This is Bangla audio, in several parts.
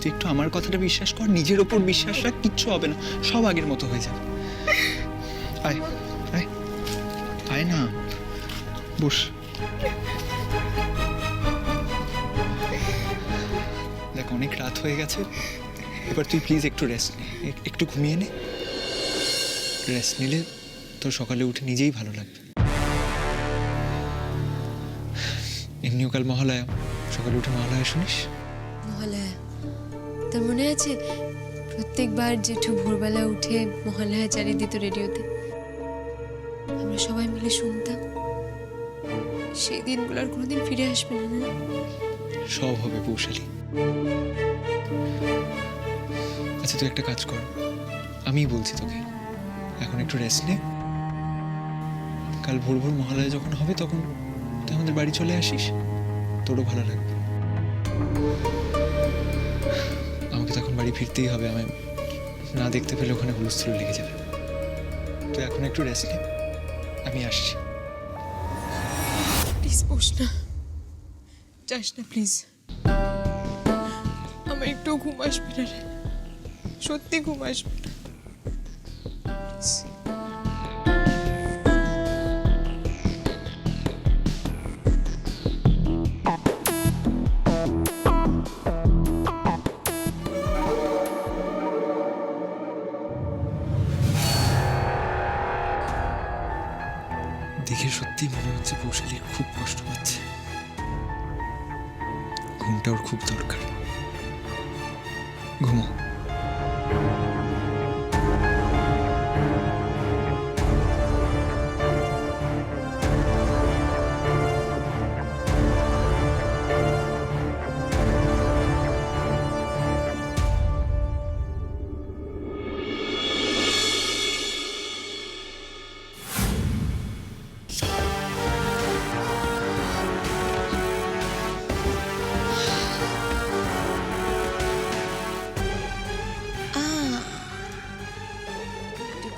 তুই একটু আমার কথাটা বিশ্বাস কর, নিজের ওপর বিশ্বাস রাখ, কিচ্ছু হবে না, সব আগের মতো হয়ে যাবে। আয় আয় আয় না, বস। দেখ অনেক রাত হয়ে গেছে, এবার তুই প্লিজ একটু রেস্ট নে, একটু ঘুমিয়ে নে। রেস্ট নিলে তোর সকালে উঠে নিজেই ভালো লাগবে। এমনিও কাল মহালয়া, সকালে উঠে মহালয়া শুনিস। মহালয়া? তার মনে আছে প্রত্যেকবার জেঠু ভোরবেলা উঠে মহালয়া চালিয়ে দিত রেডিওতে, আমরা সবাই মিলে শুনতাম। সেই দিনগুলো আর কোনোদিন ফিরে আসবে না, না? সব হবে পৌশালী। আচ্ছা তুই একটা কাজ কর, আমিই বলছি তোকে, এখন একটু রেস্ট নে। কাল ভোর ভোর মহালয়া যখন হবে তখন তুই আমাদের বাড়ি চলে আসিস, তোরও ভালো লাগবে। আমাকে তখন বাড়ি ফিরতেই হবে, আমায় না দেখতে পেলে ওখানে হুলস্থুল লেগে যাবে। তুই এখন একটু রেস্ট নে, আমি আসছি। প্লিজ বস না, যাস না প্লিজ। আমার একটু ঘুম আসবে না রে, সত্যি ঘুম আসবে না। দেখে সত্যি মনে হচ্ছে পৌশালী খুব কষ্ট পাচ্ছে, ঘুমটা ওর খুব দরকার। ঘুমো।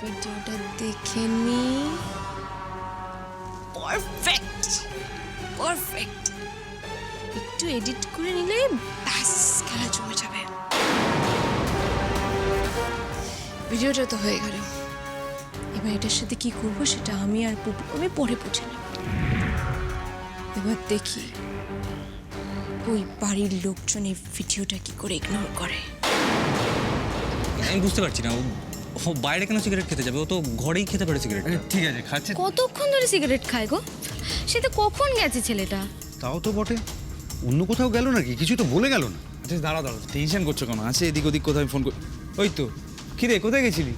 ভিডিওটা দেখে নি। পারফেক্ট পারফেক্ট, একটু এডিট করে নিলে ব্যাস খেলা জমে যাবে। ভিডিওটা তো হয়ে গেল, এবার এটার সাথে কি করবো সেটা আমি আর পুপু আমি পরে বুঝে নেব। এবার দেখি ওই বাড়ির লোকজন এই ভিডিওটা কি করে ইগনোর করে। আমি বুঝতে পারছি না, ও বাইরে কেন সিগারেট খেতে যাবে? ও তো ঘরেই খেতে পারে সিগারেট। ঠিক আছে, খাচ্ছে। কতক্ষণ ধরে সিগারেট খায় গো? সে তো কখন গেছে ছেলেটা? তাও তো বটে, অন্য কোথাও গেল নাকি? কিছু তো বলে গেল না। আচ্ছা দাঁড়া দাঁড়া, টেনশন করছো কেন? আছে এদিক ওদিক কোথায় ফোন কর। ওই তো, কিরে কোথায় গেছিলি?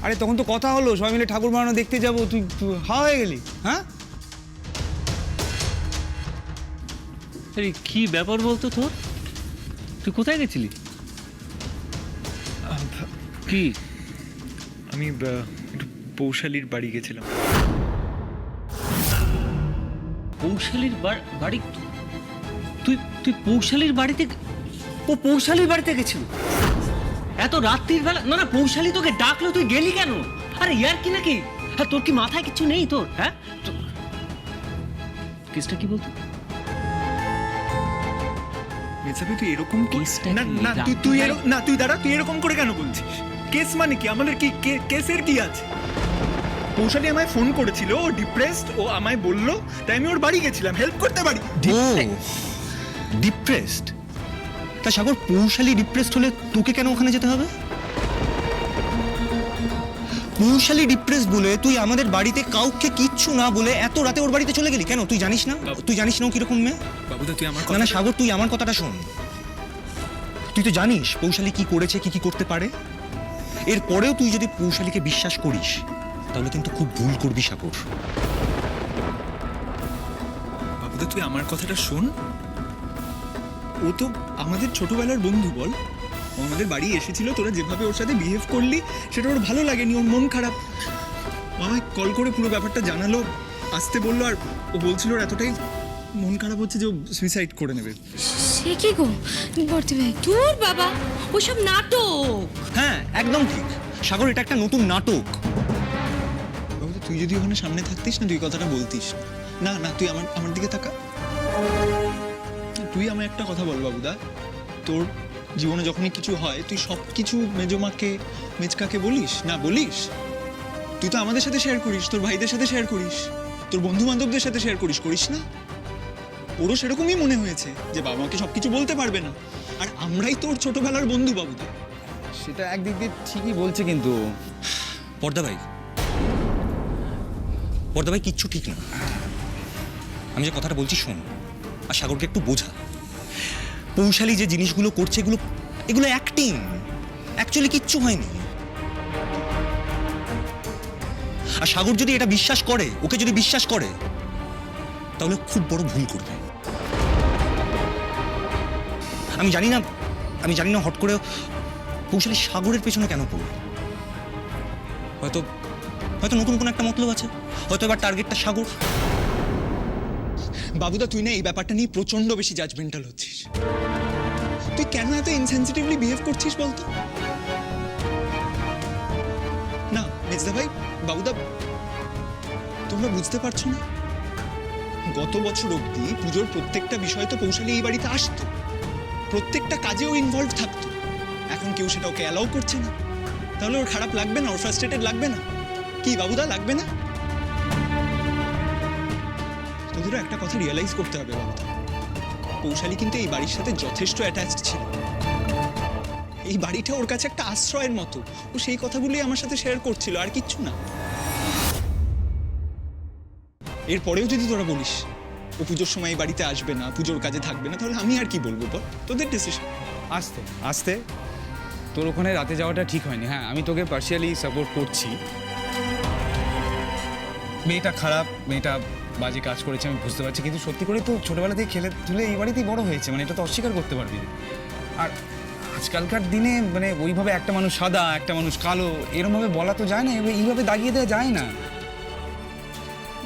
আরে তখন তো কথা হলো সবাই মিলে ঠাকুর বানানো দেখতে যাবো, তুই হাওয়া হয়ে গেলি। হ্যাঁ আরে কি ব্যাপার বলতো তোর? তুই কোথায় গেছিলি? কি? আমি একটু পৌশালীর বাড়ি গেছিলাম। পৌশালীর বাড়ি? তুই পৌশালীর বাড়িতে? ও পৌশালীর বাড়িতে গেছিল এত রাত্রির বেলা? না না, পৌশালী তোকে ডাকলো, তুই গেলি কেন? আরে ইয়ার কি নাকি? হ্যাঁ তোর কি মাথায় কিছু নেই তোর? হ্যাঁ কেসটা কি বলতো? তুই এরকম কেসটা না কি? না তুই দাঁড়া, তুই এরকম করে কেন বলছিস? কেস মানে কি? আমাদের কি কেসের কি আছে? পৌশালী আমায় ফোন করেছিল, ও ডিপ্রেসড, ও আমায় বললো, তাই আমি ওর বাড়ি গেছিলাম হেল্প করতে। বাড়ি ডিপ্রেসড? তা সাগর, পৌশালী ডিপ্রেসড হলে তোকে কেন ওখানে যেতে হবে? পৌশালী ডিপ্রেসড বলে তুই আমাদের বাড়িতে কাউকে কিচ্ছু না বলে এত রাতে ওর বাড়িতে চলে গেলি কেন? তুই জানিস না ও কিরকম মেয়ে? বাবুদা তুই আমার না না সাগর, তুই আমার কথাটা শোন। তুই তো জানিস পৌশালী কি করেছে, কি করতে পারে। এরপরেও তুই যদি পৌশালীকে বিশ্বাস করিস তাহলে কিন্তু খুব ভুল করবি সাগর। বাবুদা তুই আমার কথাটা শোন, ও তো আমাদের ছোটবেলার বন্ধু, বল। ও আমাদের বাড়ি এসেছিল, তোরা যেভাবে ওর সাথে বিহেভ করলি সেটা ওর ভালো লাগেনি, ওর মন খারাপ। ও আমায় কল করে পুরো ব্যাপারটা জানালো, আসতে বললো, আর ও বলছিল ওর এতটাই মন খারাপ হচ্ছে যে ও সুইসাইড করে নেবে। সে কি গো বর্তি ভাই? তোর বাবা ওসব নাটক। হ্যাঁ একদম ঠিক সাগর, এটা একটা নতুন নাটক। বাবুদা তুই যদি ওখানে সামনে থাকতিস না, তুই কথাটা বলতিস না। না তুই আমার দিকে তাকা, তুই আমায় একটা কথা বল বাবুদা, তোর জীবনে যখনই কিছু হয় তুই সব কিছু মেজমাকে মেজকাকে বলিস না, বলিস? তুই তো আমাদের সাথে শেয়ার করিস, তোর ভাইদের সাথে শেয়ার করিস, তোর বন্ধু বান্ধবদের সাথে শেয়ার করিস, করিস না? ওরও সেরকমই মনে হয়েছে যে বাবা মাকে সবকিছু বলতে পারবে না, আর আমরাই তোর ছোটবেলার বন্ধু বাবুদা। সেটা একদিক দিয়ে ঠিকই বলছে, কিন্তু পর্দা ভাই, পর্দা ভাই কিচ্ছু ঠিক না। আমি যে কথাটা বলছি শোন, আর সাগরকে একটু বোঝা। পৌশালী যে জিনিসগুলো করছে এগুলো এগুলো অ্যাক্টিং, অ্যাকচুয়ালি কিচ্ছু হয়নি। আর সাগর যদি এটা বিশ্বাস করে, ওকে যদি বিশ্বাস করে, তাহলে খুব বড় ভুল করবে। আমি জানি না হট করে পৌশালী সাগরের পেছনে কেন পড়ল। হয়তো নতুন কোনো একটা মতলব আছে, হয়তো এবার টার্গেটটা সাগর। বাবুদা তুই না এই ব্যাপারটা নিয়ে প্রচন্ড বেশি জাজমেন্টাল হচ্ছিস। তুই কেন এত ইনসেনসিটিভলি বিহেভ করছিস বলতো? না মেজদা ভাই, বাবুদা, তোমরা বুঝতে পারছো না? গত বছর অবধি পুজোর প্রত্যেকটা বিষয় তো পৌশালী এই বাড়িতে আসতো, প্রত্যেকটা কাজেও ইনভলভ থাকতো। এখন কেউ সেটা ওকে অ্যালাউ করছে না, তাহলে ওর খারাপ লাগবে না? ওর ফ্রাস্ট্রেটেড লাগবে না? কি বাবুদা, লাগবে না? তোদেরও একটা কথা রিয়েলাইজ করতে হবে বাবুদা, পৌশালী কিন্তু এই বাড়ির সাথে যথেষ্ট অ্যাটাচড ছিল। এই বাড়িটা ওর কাছে একটা আশ্রয়ের মতো, ও সেই কথাগুলোই আমার সাথে শেয়ার করছিল, আর কিচ্ছু না। এরপরেও যদি তোরা বলিস ও পুজোর সময় এই বাড়িতে আসবে না, পুজোর কাজে থাকবে না, তাহলে আমি আর কি বলবো বল? তোদের ডিসিশন। আস্তে আস্তে তোর ওখানে রাতে যাওয়াটা ঠিক হয়নি। হ্যাঁ, আমি তোকে পার্শিয়ালি সাপোর্ট করছি। মেয়েটা খারাপ, মেয়েটা বাজে কাজ করেছে, আমি বুঝতে পারছি, কিন্তু সত্যি করে তো ছোটবেলা থেকে খেলে তুলে এই বাড়িতেই বড় হয়েছে, মানে এটা তো অস্বীকার করতে পারবি না। আর আজকালকার দিনে মানে ওইভাবে একটা মানুষ সাদা একটা মানুষ কালো এরমভাবে বলা তো যায় না, এইভাবে দাগিয়ে দেওয়া যায় না।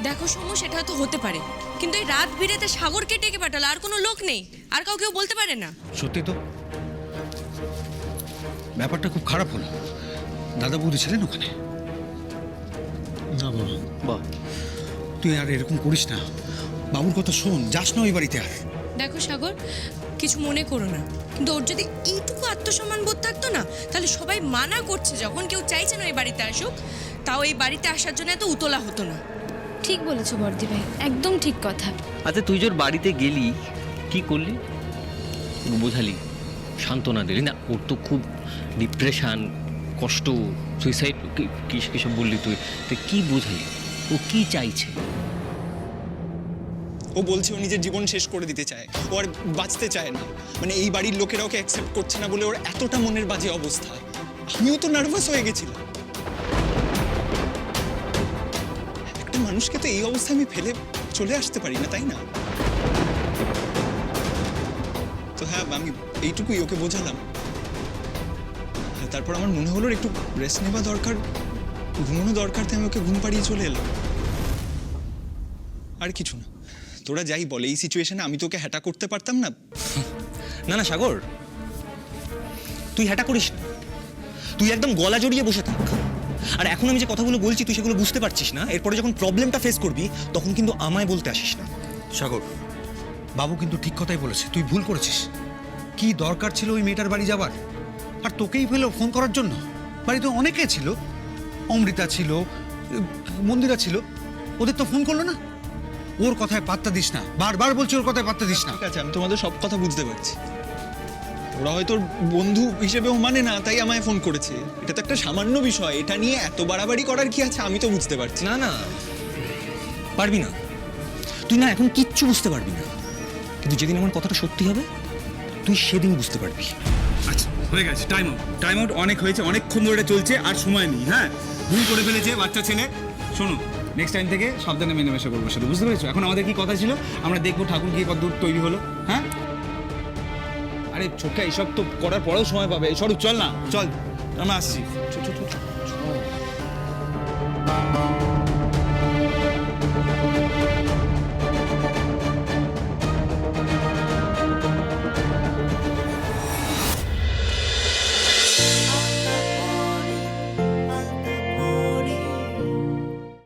দেখো সমু, সেটা তো হতে পারে, কিন্তু এই রাত বিরেতে সাগরকে ডেকে পাঠালো, আর কোনো লোক নেই, আর কাউকেও বলতে পারে না। সত্যি তো ব্যাপারটা খুব খারাপ হলো। দাদা বৌদি ছিলেন ওখানে? না বাবা, বাহ, তুই আর এরকম করিস না। বাবুর কথা শোন, যাস না ওই বাড়িতে আর। দেখো সাগর, কিছু মনে করো না, কিন্তু ওর যদি এইটুকু আত্মসম্মান বোধ থাকতো না, তাহলে সবাই মানা করছে যখন, কেউ চাইছে না এই বাড়িতে আসুক, তাও এই বাড়িতে আসার জন্য এত উতলা হতো না। ঠিক বলেছো বর্দি ভাই, একদম ঠিক কথা। আচ্ছা তুই তোর বাড়িতে গেলি, কি করলি? বোঝালি, সান্ত্বনা দিলি না? ওর তো খুব ডিপ্রেশন, কষ্ট, সুইসাইড, কিসব বললি তুই? তুই কি বোঝালি? ও কি চাইছে? ও বলছে ও নিজের জীবন শেষ করে দিতে চায়, ও আর বাঁচতে চায় না। মানে এই বাড়ির লোকেরা ওকে অ্যাকসেপ্ট করছে না বলে ওর এতটা মনের বাজে অবস্থা। আমিও তো নার্ভাস হয়ে গেছিলাম। একটা মানুষকে তো এই অবস্থায় আমি ফেলে চলে আসতে পারি না, তাই না? তো হ্যাঁ, আমি এইটুকুই ওকে বোঝালাম। তারপর আমার মনে হলো একটু রেস্ট নেওয়া দরকার, ঘুমানো দরকার, তাই আমি ওকে ঘুম পাড়িয়ে চলে এলাম, আর কিছু না। তোরা যাই বলে, এই সিচুয়েশনে আমি তোকে হ্যাটা করতে পারতাম না। না সাগর, তুই হ্যাটা করিস না, তুই একদম গলা জড়িয়ে বসে থাক। আর এখন আমি যে কথাগুলো বলছি তুই সেগুলো বুঝতে পারছিস না, এরপরে যখন প্রবলেমটা ফেস করবি তখন কিন্তু আমায় বলতে আসিস না। সাগর, বাবু কিন্তু ঠিক কথাই বলেছে, তুই ভুল করেছিস। কি দরকার ছিল ওই মেয়েটার বাড়ি যাবার? আর তোকেই ফেলো ফোন করার জন্য? বাড়িতে অনেকে ছিল, অমৃতা ছিল, মন্দিরা ছিল, ওদের তো ফোন করলো না। ওর কথায় পাত্তা দিস না, বারবার বলছি ওর কথায় পাত্তা দিস না। ঠিক আছে, আমি তোমাদের সব কথা বুঝতে পারছি। ওরা হয়তো বন্ধু হিসেবেও মানে না, তাই আমায় ফোন করেছে। এটা তো একটা সামান্য বিষয়, এটা নিয়ে এত বাড়াবাড়ি করার কি আছে? আমি তো বুঝতে পারছি। না না, পারবি না, তুই না এখন কিচ্ছু বুঝতে পারবি না, কিন্তু যেদিন আমার কথাটা সত্যি হবে তুই সেদিন বুঝতে পারবি। আচ্ছা হয়ে গেছে, টাইম আউট অনেক হয়েছে, অনেকক্ষণ ধরে চলছে, আর সময় নেই। হ্যাঁ, ভুল করে ফেলেছে বাচ্চা ছেলে। শোনো, নেক্সট টাইম থেকে সাবধানে মেলামেশা করবো সাথে, বুঝতে পেরেছো? এখন আমাদের কি কথা ছিল, আমরা দেখবো ঠাকুর কি কতদূর তৈরি হলো। হ্যাঁ, আরে ছোটকা, এইসব তো করার পরেও সময় পাবে। স্বরূপ চল না, চল, আমরা আসছি।